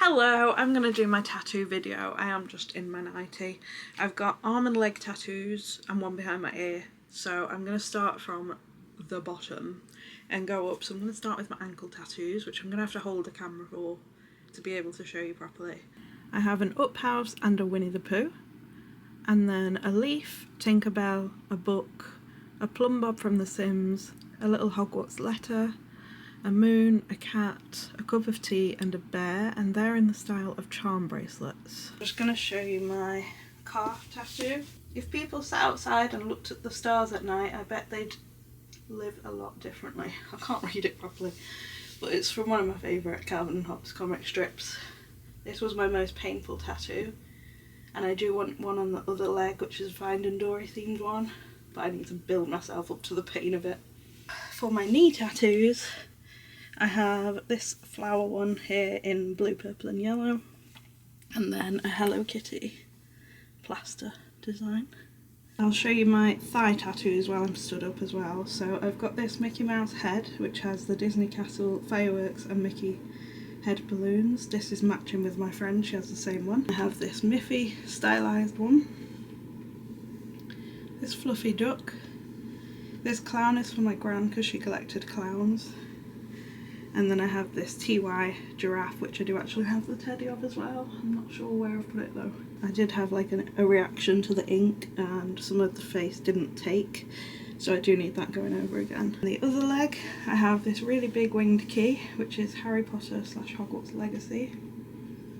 Hello, I'm going to do my tattoo video. I am just in my nightie. I've got arm and leg tattoos and one behind my ear. So I'm going to start from the bottom and go up. So I'm going to start with my ankle tattoos, which I'm going to have to hold the camera for to be able to show you properly. I have an up house and a Winnie the Pooh. And then a leaf, Tinkerbell, a book, a plumb bob from The Sims, a little Hogwarts letter, a moon, a cat, a cup of tea and a bear, and they're in the style of charm bracelets. I'm just going to show you my calf tattoo. If people sat outside and looked at the stars at night, I bet they'd live a lot differently. I can't read it properly, but it's from one of my favourite Calvin and Hobbes comic strips. This was my most painful tattoo, and I do want one on the other leg, which is a Finding Dory themed one, but I need to build myself up to the pain of it. For my knee tattoos, I have this flower one here in blue, purple and yellow, and then a Hello Kitty plaster design. I'll show you my thigh tattoos while I'm stood up as well. So I've got this Mickey Mouse head, which has the Disney Castle fireworks and Mickey head balloons. This is matching with my friend, she has the same one. I have this Miffy stylized one, this fluffy duck, this clown is for my gran because she collected clowns. And then I have this TY giraffe, which I do actually have the teddy of as well. I'm not sure where I've put it though. I did have like a reaction to the ink and some of the face didn't take, so I do need that going over again. On the other leg, I have this really big winged key, which is Harry Potter / Hogwarts Legacy.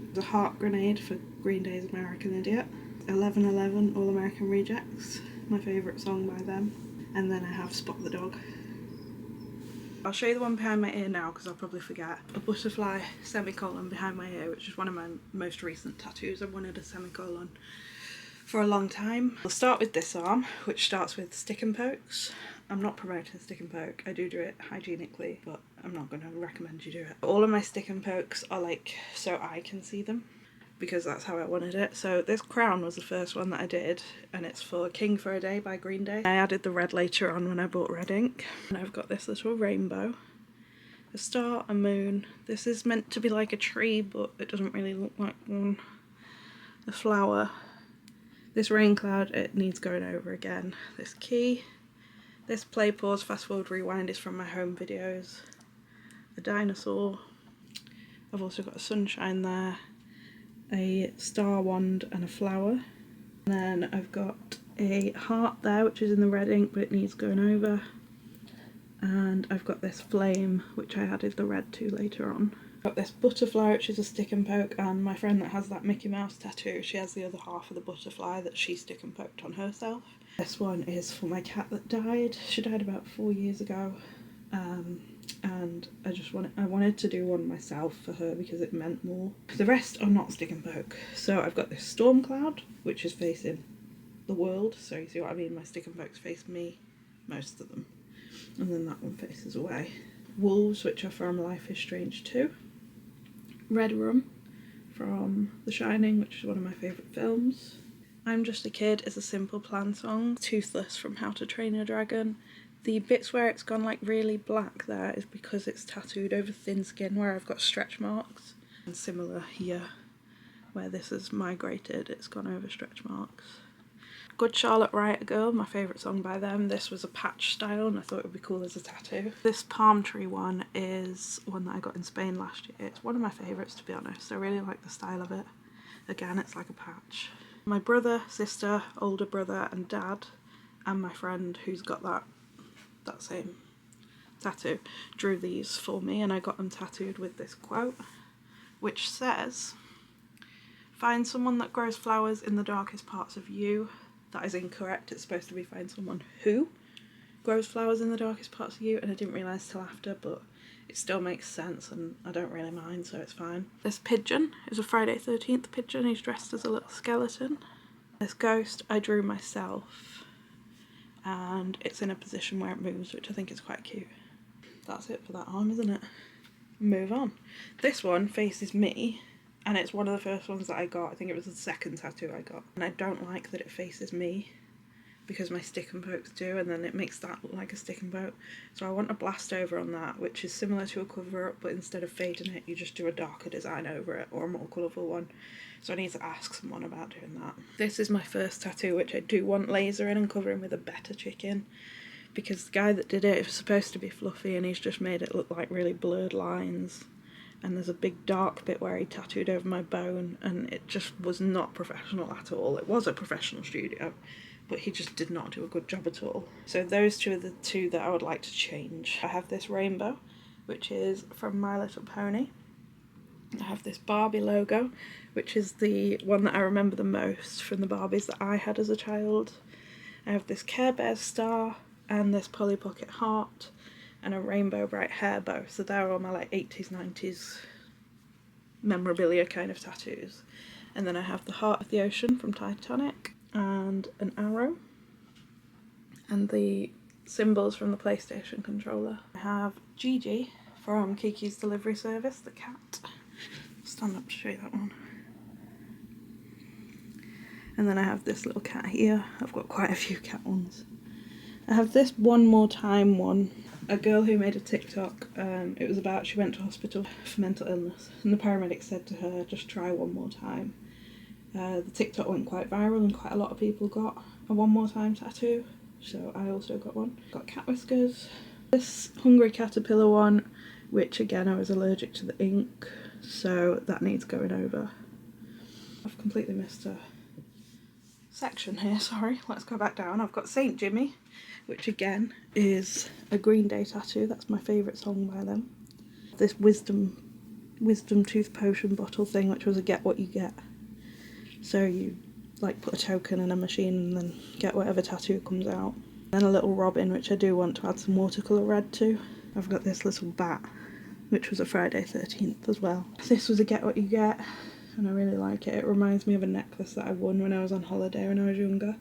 There's a heart grenade for Green Day's American Idiot. 1111 All American Rejects, my favourite song by them. And then I have Spot the Dog. I'll show you the one behind my ear now because I'll probably forget. A butterfly semicolon behind my ear, which is one of my most recent tattoos. I've wanted a semicolon for a long time. I'll start with this arm, which starts with stick and pokes. I'm not promoting stick and poke, I do it hygienically, but I'm not going to recommend you do it. All of my stick and pokes are like so I can see them, because that's how I wanted it. So this crown was the first one that I did, and it's for King for a Day by Green Day. I added the red later on when I bought red ink. And I've got this little rainbow, a star, a moon. This is meant to be like a tree, but it doesn't really look like one. A flower. This rain cloud, it needs going over again. This key. This play, pause, fast forward, rewind is from my home videos. A dinosaur. I've also got a sunshine there, a star wand and a flower. And then I've got a heart there, which is in the red ink, but it needs going over. And I've got this flame, which I added the red to later on. I've got this butterfly, which is a stick and poke, and my friend that has that Mickey Mouse tattoo, she has the other half of the butterfly that she stick and poked on herself. This one is for my cat that died. She died about 4 years ago. And I wanted to do one myself for her because it meant more. The rest are not stick and poke. So I've got this storm cloud, which is facing the world, so you see what I mean, my stick and pokes face me, most of them, and then that one faces away. Wolves, which are from Life is Strange 2. Red rum from The Shining, which is one of my favourite films. I'm Just a Kid is a Simple Plan song. Toothless from How to Train Your Dragon. The bits where it's gone like really black there is because it's tattooed over thin skin where I've got stretch marks. And similar here, where this has migrated, it's gone over stretch marks. Good Charlotte Riot Girl, my favourite song by them. This was a patch style and I thought it would be cool as a tattoo. This palm tree one is one that I got in Spain last year. It's one of my favourites, to be honest. I really like the style of it. Again, it's like a patch. My brother, sister, older brother and dad, and my friend who's got that same tattoo, drew these for me, and I got them tattooed with this quote, which says, "Find someone that grows flowers in the darkest parts of you." That is incorrect. It's supposed to be find someone who grows flowers in the darkest parts of you, and I didn't realise till after, but it still makes sense and I don't really mind, so it's fine. This pigeon is a Friday 13th pigeon. He's dressed as a little skeleton. This ghost I drew myself, and it's in a position where it moves, which I think is quite cute. That's it for that arm, isn't it? Move on. This one faces me, and it's one of the first ones that I got. I think it was the second tattoo I got, and I don't like that it faces me. because my stick and pokes do, and then it makes that look like a stick and poke. So I want a blast over on that, which is similar to a cover up, but instead of fading it, you just do a darker design over it, or a more colourful one. So I need to ask someone about doing that. This is my first tattoo, which I do want laser in and covering with a better chicken, because the guy that did it was supposed to be fluffy and he's just made it look like really blurred lines. And there's a big dark bit where he tattooed over my bone, and it just was not professional at all. It was a professional studio, but he just did not do a good job at all. So those two are the two that I would like to change. I have this rainbow, which is from My Little Pony. I have this Barbie logo, which is the one that I remember the most from the Barbies that I had as a child. I have this Care Bears star, and this Polly Pocket heart, and a rainbow bright hair bow. So they're all my like 80s, 90s memorabilia kind of tattoos. And then I have the Heart of the Ocean from Titanic, and an arrow, and the symbols from the PlayStation controller. I have Gigi from Kiki's Delivery Service, the cat. Stand up to show you that one. And then I have this little cat here. I've got quite a few cat ones. I have this One More Time one. A girl who made a TikTok, it was about she went to hospital for mental illness, and the paramedic said to her, just try one more time. The TikTok went quite viral and quite a lot of people got a One More Time tattoo, so I also got one. Got cat whiskers. This Hungry Caterpillar one, which again I was allergic to the ink, so that needs going over. I've completely missed a section here, sorry. Let's go back down. I've got Saint Jimmy, which again is a Green Day tattoo. That's my favourite song by them. This wisdom tooth potion bottle thing, which was a get what you get. So you like put a token in a machine and then get whatever tattoo comes out. Then a little robin, which I do want to add some watercolour red to. I've got this little bat, which was a Friday 13th as well. This was a get what you get, and I really like it. It reminds me of a necklace that I won when I was on holiday when I was younger,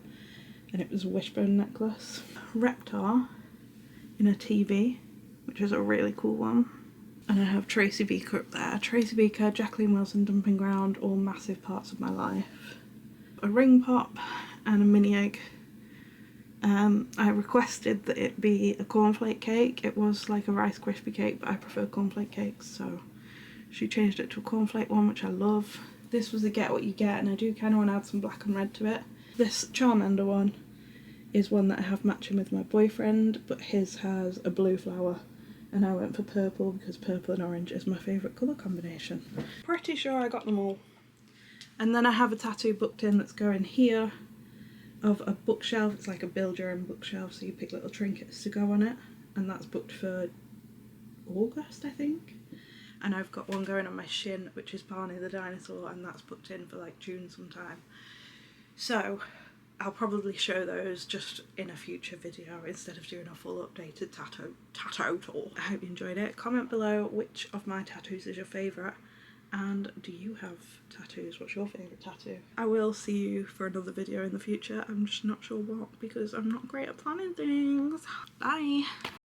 and it was a wishbone necklace. Reptar in a TV, which is a really cool one. And I have Tracy Beaker up there. Tracy Beaker, Jacqueline Wilson, Dumping Ground, all massive parts of my life. A ring pop and a mini egg. I requested that it be a cornflake cake. It was like a Rice Krispie cake, but I prefer cornflake cakes, so she changed it to a cornflake one, which I love. This was a get what you get, and I do kind of want to add some black and red to it. This Charmander one is one that I have matching with my boyfriend, but his has a blue flower, and I went for purple because purple and orange is my favourite colour combination. Pretty sure I got them all. And then I have a tattoo booked in that's going here of a bookshelf. It's like a build your own bookshelf, so you pick little trinkets to go on it, and that's booked for August, I think. And I've got one going on my shin, which is Barney the dinosaur, and that's booked in for like June sometime. So I'll probably show those just in a future video instead of doing a full updated tattoo tour. I hope you enjoyed it. Comment below which of my tattoos is your favourite, and do you have tattoos? What's your favourite tattoo? I will see you for another video in the future. I'm just not sure what, because I'm not great at planning things. Bye!